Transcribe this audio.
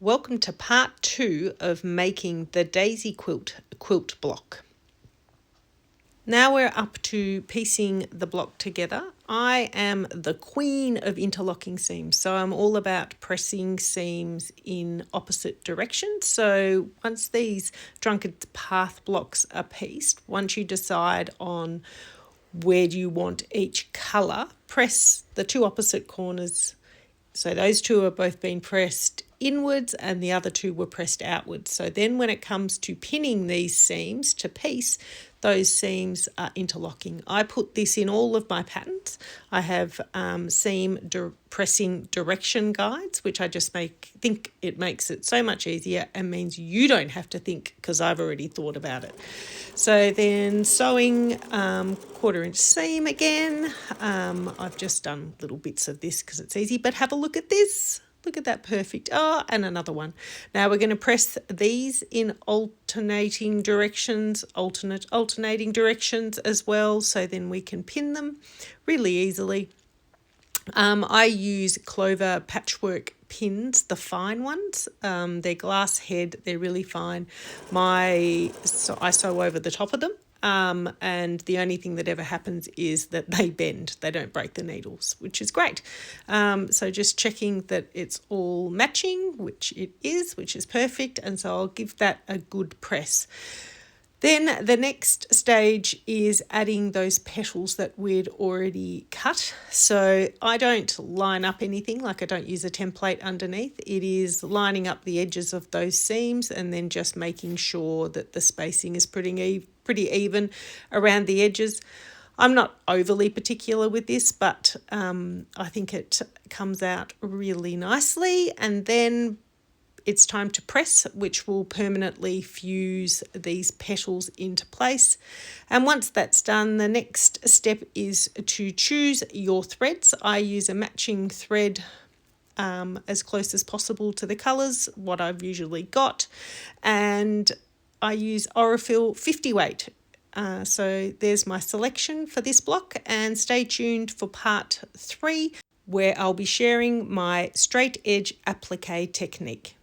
Welcome to part 2 of making the daisy quilt block. Now we're up to piecing the block together. I am the queen of interlocking seams, so I'm all about pressing seams in opposite directions. So once these Drunkard path blocks are pieced, once you decide on where do you want each colour, press the two opposite corners. So those two have both been pressed inwards and the other two were pressed outwards. So then when it comes to pinning these seams to piece, those seams are interlocking. I put this in all of my patterns. I have pressing direction guides, which I just think it makes it so much easier and means you don't have to think because I've already thought about it. So then sewing 1/4 inch seam again. I've just done little bits of this because it's easy, but have a look at this. Look at that, perfect. Oh, and another one. Now we're going to press these in alternating directions as well, so then we can pin them really easily. I use Clover patchwork pins, the fine ones. They're glass head, they're really fine. I sew over the top of them. And the only thing that ever happens is that they bend. They don't break the needles, which is great. So just checking that it's all matching, which it is, which is perfect. And so I'll give that a good press. Then the next stage is adding those petals that we'd already cut. So I don't line up anything, like I don't use a template underneath. It is lining up the edges of those seams and then just making sure that the spacing is pretty even around the edges. I'm not overly particular with this, but I think it comes out really nicely. And then it's time to press, which will permanently fuse these petals into place. And once that's done, the next step is to choose your threads. I use a matching thread as close as possible to the colours, what I've usually got. And I use Aurifil 50 weight. So there's my selection for this block, and stay tuned for part 3, where I'll be sharing my straight edge applique technique.